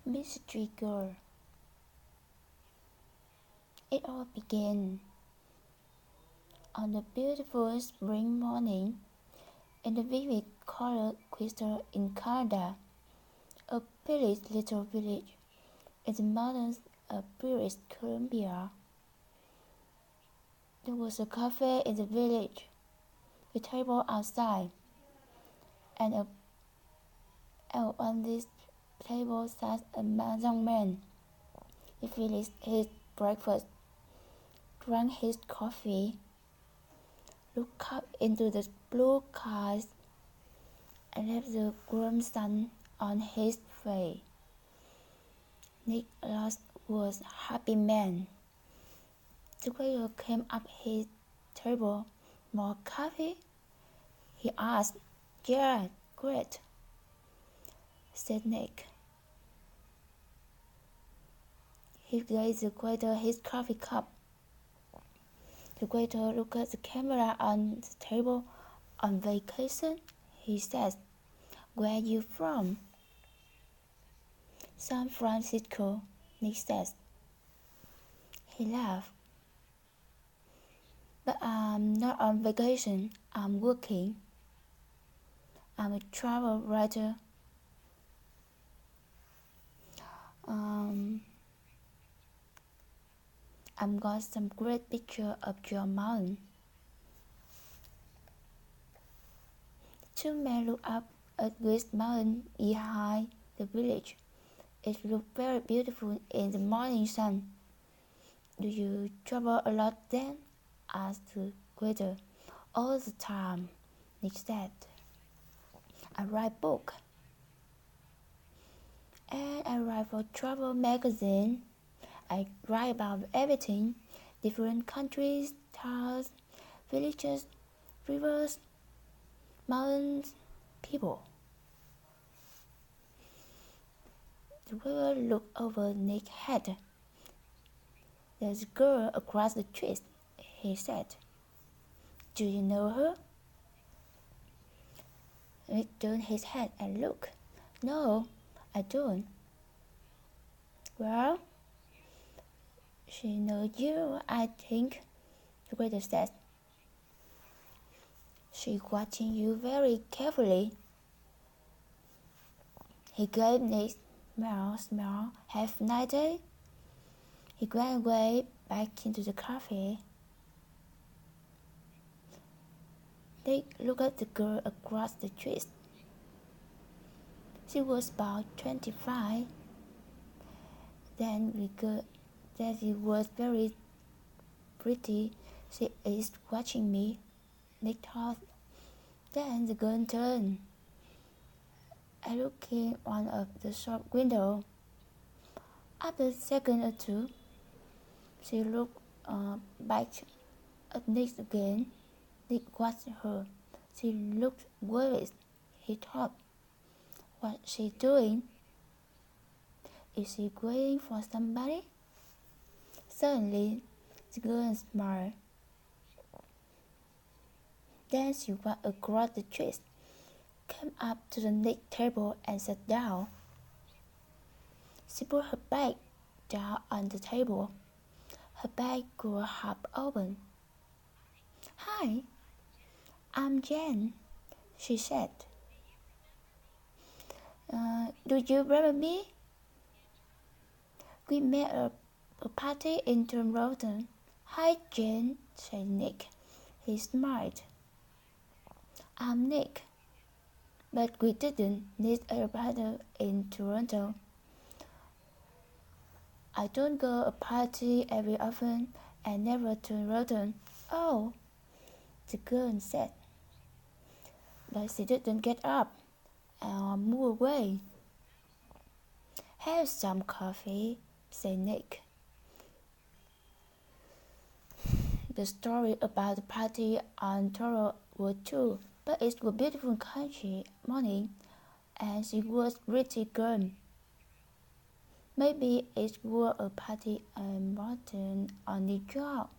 Mystery Girl. It all began on a beautiful spring morning in the vivid colored crystal in Canada, a peerless little village in the mountains of British Columbia. There was a cafe in the village, a table outside, and on this table sat a young man. He finished his breakfast, drank his coffee, looked up into the blue skies, and left the warm sun on his face. Nicholas was a happy man. The waiter came up his table. "More coffee?" he asked. "Yeah, great," said Nick. He gave the waiter his coffee cup. The waiter looked at the camera on the table. "On vacation?" he said. "Where are you from?" "San Francisco," Nick said. He laughed. "But I'm not on vacation. I'm working. I'm a travel writer. I've got some great pictures of your mountain." The two men looked up at Great Mountain behind the village. It looked very beautiful in the morning sun. "Do you travel a lot then?" asked the waiter. "All the time," Nick said. "I write books. And I write for travel magazine. I write about everything, different countries, towns, villages, rivers, mountains, people." The waiter looked over Nick's head. "There's a girl across the street," he said. "Do you know her?" Nick turned his head and looked. "No, I don't." "Well, she knows you, I think," the waiter said. "She's watching you very carefully." He gave Nick a smile. "Have a nice day." He went away back into the cafe. Nick looked at the girl across the street. She was about 25. Then regarded that she was very pretty. "She is watching me," Nick thought. Then the girl turned and looked in one of the shop windows. After a second or two, she looked back at Nick again. Nick watched her. She looked worried. He thought, "What's she doing? Is she waiting for somebody?" Suddenly, the girl smiled. Then she walked across the street, came up to the Nick table and sat down. She put her bag down on the table. Her bag was half open. "Hi, I'm Jen," she said. "Do you remember me? We met at a party in Toronto." "Hi, Jen," said Nick. He smiled. "I'm Nick. But we didn't meet at a party in Toronto. I don't go to a party very often and never to Toronto." "Oh," the girl said. But she didn't get up and move away. "Have some coffee," said Nick. The story about the party on Toronto was true, but it was a beautiful country morning, and she was a pretty girl. Maybe it was a party in Boston or New York.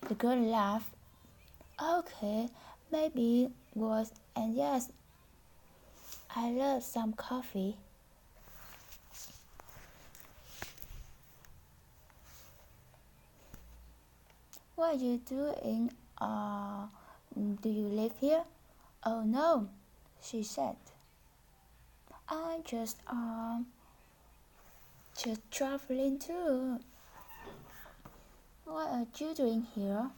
The girl laughed. "Okay, maybe it was, and yes, I love some coffee." What are you doing? Do you live here? Oh no, she said. I'm just traveling too. What are you doing here?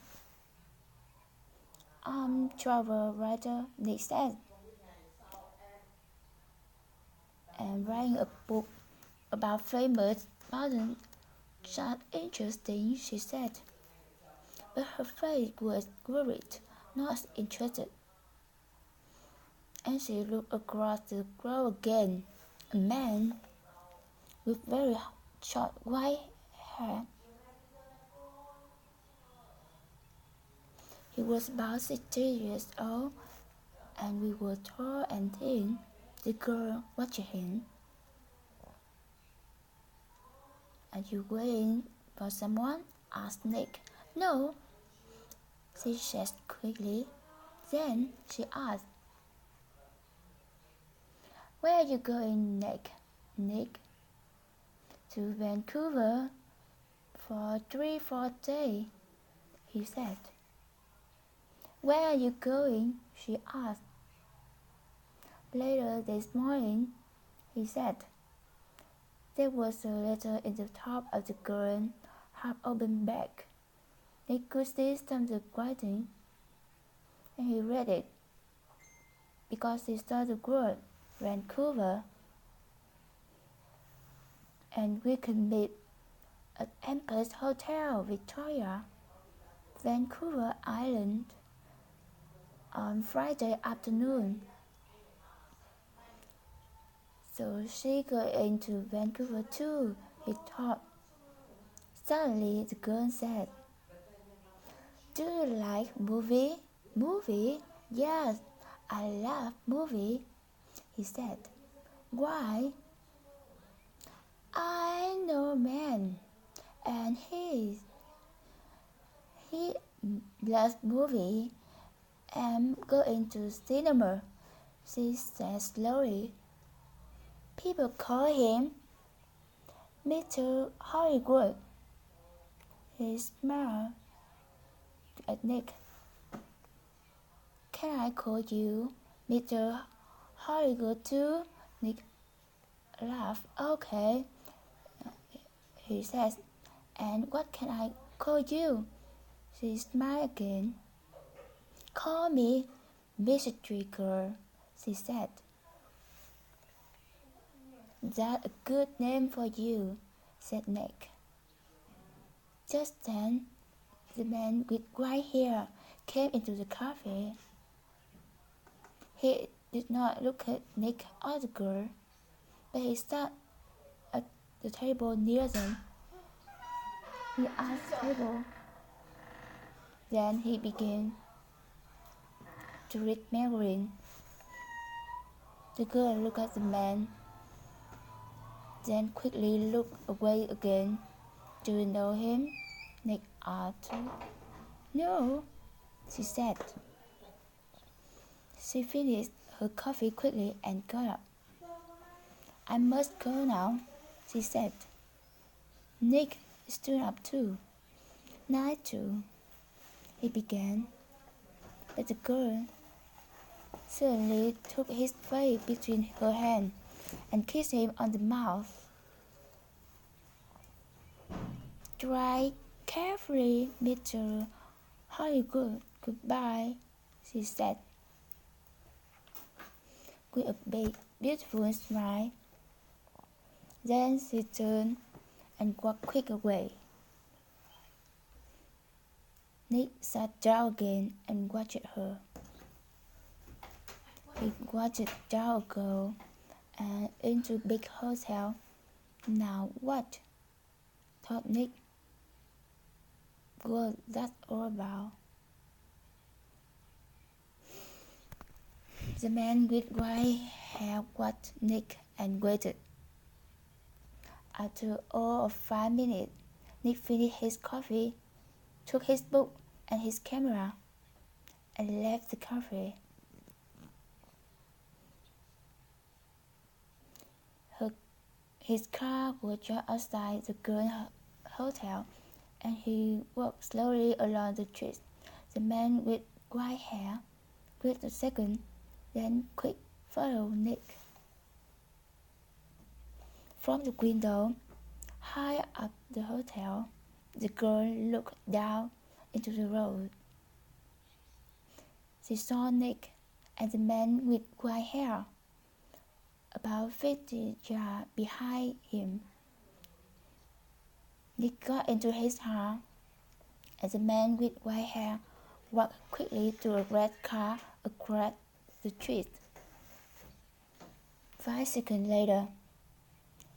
I'm travel writer, Nick said, and writing a book about famous mountains. That's interesting, she said. But her face was worried, not interested. And she looked across the crowd again. A man with very short white hair. He was about 60 years old, and we were tall and thin. The girl watched him. Are you waiting for someone? Asked Nick. No, she said quickly. Then she asked, where are you going, Nick? Nick, to Vancouver for 3-4 days, he said. Where are you going? She asked. Later this morning, he said. There was a letter in the top of the girl's half-open bag. He could see some of the writing, and he read it because he saw the word Vancouver, and we could meet at Empress Hotel, Victoria, Vancouver Island, on Friday afternoon. So she got into Vancouver too, he thought. Suddenly the girl said, do you like movie? Movie? Yes, I love movie, he said. Why? I know a man, and he loves movie and going to cinema, she said slowly. People call him Mr. Hollywood. He smiled at Nick. Can I call you Mr. Hollywood too? Nick laughed. Okay, he said. And what can I call you? She smiled again. Call me Mystery Girl, she said. That's a good name for you, said Nick. Just then, the man with white hair came into the cafe. He did not look at Nick or the girl, but he sat at the table near them. He asked the table. Then he began to read magazine. The girl looked at the man, then quickly looked away again. Do you know him? Nick asked. No, she said. She finished her coffee quickly and got up. I must go now, she said. Nick stood up too. Night too, he began. But the girl suddenly took his face between her hands and kissed him on the mouth. Drive carefully, Mr. Hollywood. Goodbye, she said, with a big, beautiful smile. Then she turned and walked quick away. Nick sat down again and watched her. He watched down a girl and into a big hotel. Now what? Thought Nick. What that's all about? The man with white hair watched Nick and waited. After all of 5 minutes, Nick finished his coffee, took his book and his camera, and left the cafe. His car was just outside the girl's hotel. and he walked slowly along the street. The man with white hair waited a second, then quick followed Nick. From the window, high up the hotel, the girl looked down into the road. She saw Nick and the man with white hair about 50 yards behind him. Nick got into his car, and the man with white hair walked quickly to a red car across the street. 5 seconds later,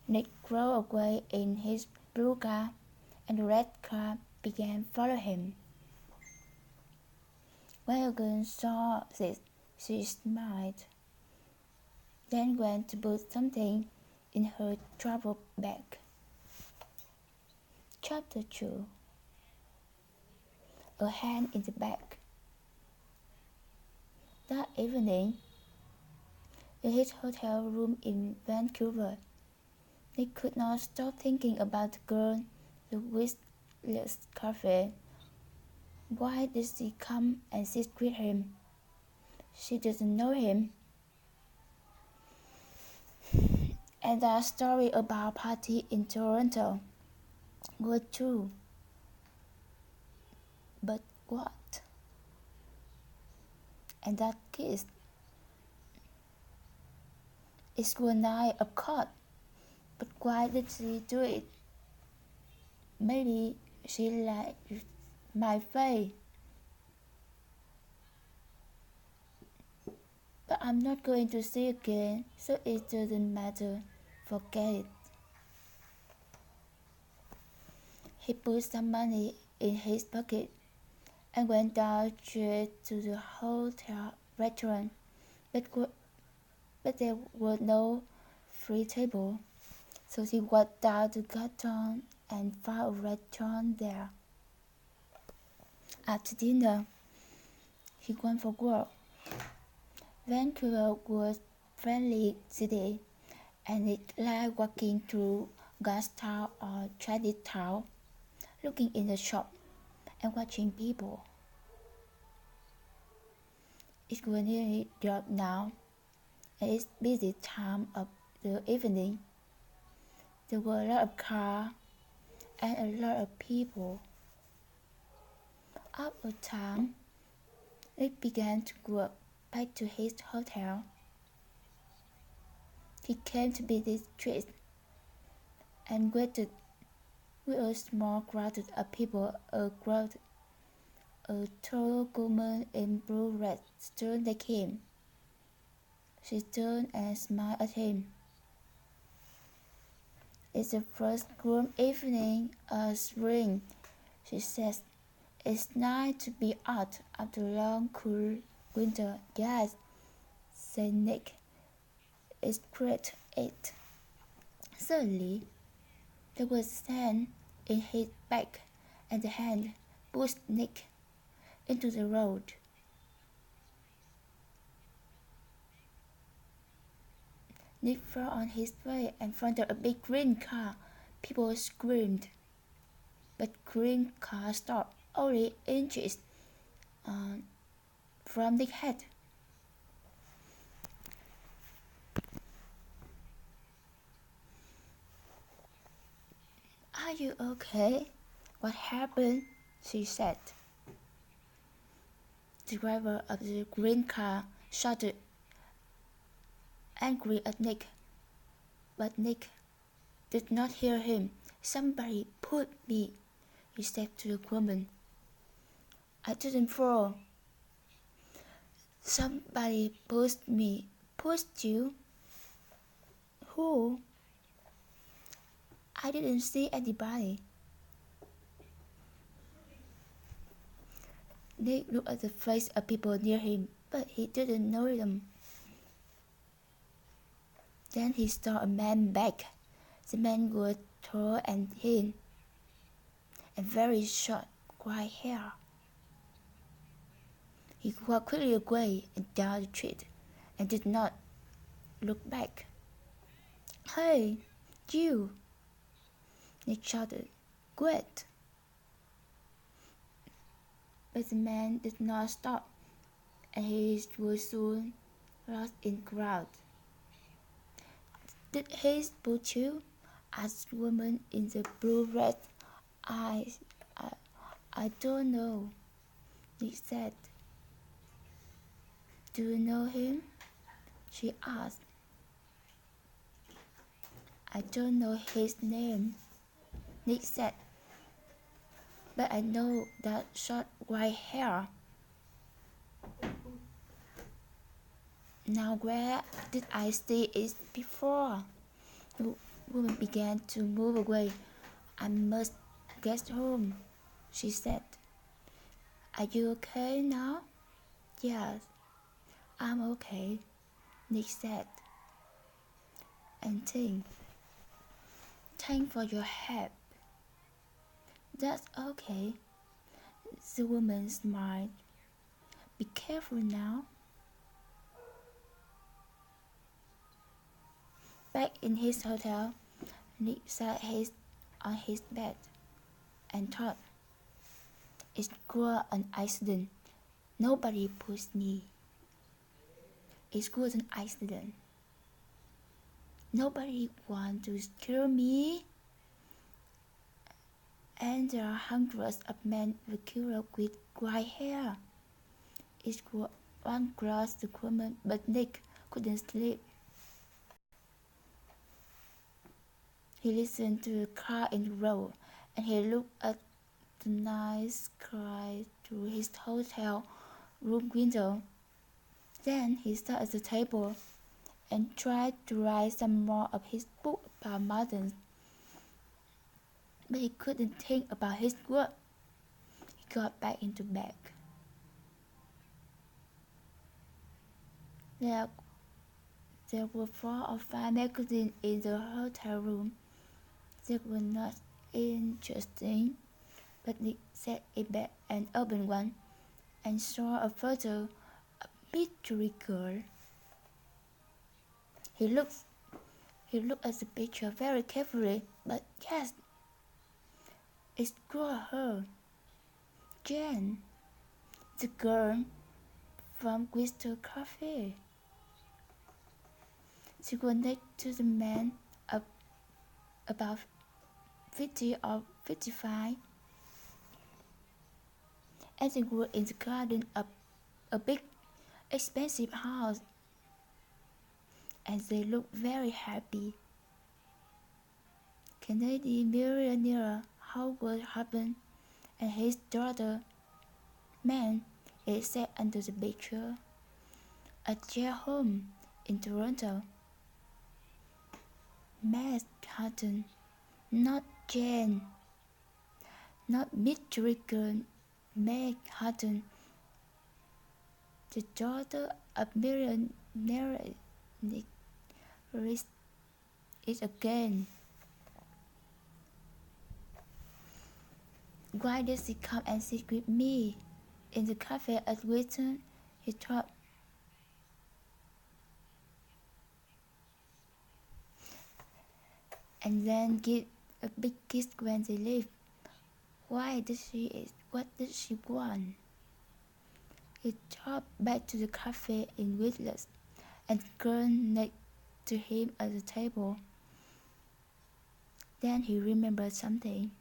Nick drove away in his blue car, and the red car began following him. When the girl saw this, she smiled, then went to put something in her travel bag. Chapter 2. A hand in the back. That evening, in his hotel room in Vancouver, Nick could not stop thinking about the girl, the whistleless cafe. Why did she come and sit with him? She doesn't know him. And that story about party in Toronto was true. But what? And that kiss? It was nice, of course. But why did she do it? Maybe she liked my face. But I'm not going to see again, so it doesn't matter. Forget it. He put some money in his pocket and went down straight to the hotel restaurant. But there was no free table, so he walked down to Garton and found a restaurant there. After dinner, he went for work. Vancouver was a friendly city, and it like walking through Gastown or Chinatown, looking in the shop and watching people. It was nearly dark now, and it's busy time of the evening. There were a lot of cars and a lot of people. After time, Nick began to walk back to his hotel. He came to busy street and waited with a small crowd of people. A tall woman in blue dress stood like him. She turned and smiled at him. It's the first warm evening of spring, she said. It's nice to be out after a long, cool winter. Yes, said Nick. It's great, it. Suddenly, there was a hand in his back, and the hand pushed Nick into the road. Nick fell on his face and fronted a big green car. People screamed, but green car stopped only inches from Nick's head. Are you okay? What happened? She said. The driver of the green car shouted angry at Nick, but Nick did not hear him. Somebody put me, he said to the woman. I didn't fall. Somebody pushed me. Pushed you? Who? I didn't see anybody. Nick looked at the face of people near him, but he didn't know them. Then he saw a man back. The man was tall and thin, and very short white hair. He walked quickly away and down the street, and did not look back. Hey, you! Nick shouted. Quit! But the man did not stop, and he was soon lost in crowd. "Did he put you?" asked the woman in the blue-red eyes. I don't know," Nick said. "Do you know him?" she asked. "I don't know his name," Nick said. "But I know that short white hair." "Now where did I see it before?" The woman began to move away. "I must get home," she said. "Are you okay now?" "Yes, I'm okay," Nick said. "And thanks for your help." "That's okay," the woman smiled. "Be careful now." Back in his hotel, Nick sat on his bed and thought, "It was an accident. Nobody pushed me." It was an accident. Nobody wanted to kill me. And there are hundreds of men with killed with white hair. It was one across the woman, but Nick couldn't sleep. He listened to the car in the road, and he looked at the night sky through his hotel room window. Then he sat at the table and tried to write some more of his book about mountains. But he couldn't think about his work. He got back into bed. There were 4 or 5 magazines in the hotel room. They were not interesting, but Nick sat in bed and opened one and saw a photo of Mystery Girl. He looked at the picture very carefully, but yes, it was her. Jane, the girl from Crystal Cafe. She was next to the man about 50 or 55, and they were in the garden of a big, expensive house, and they looked very happy. Canadian millionaire Howard Hubble and his daughter, Man, is set under the picture, at their home in Toronto. Meg Hutton, not Jane, not Mystery Girl, Meg Hutton, the daughter of millionaire Nick reads it again. Why did she come and sit with me in the cafe at Wheaton? He thought. And then give a big kiss when they leave. What did she want? He dropped back to the cafe in Witless and girl next to him at the table. Then he remembered something.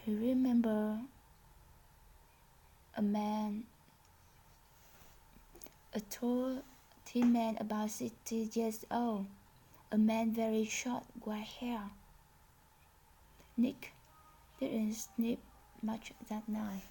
He remembered a man, a tall, thin man about 60 years old, a man very short, white hair. Nick didn't sleep much that night.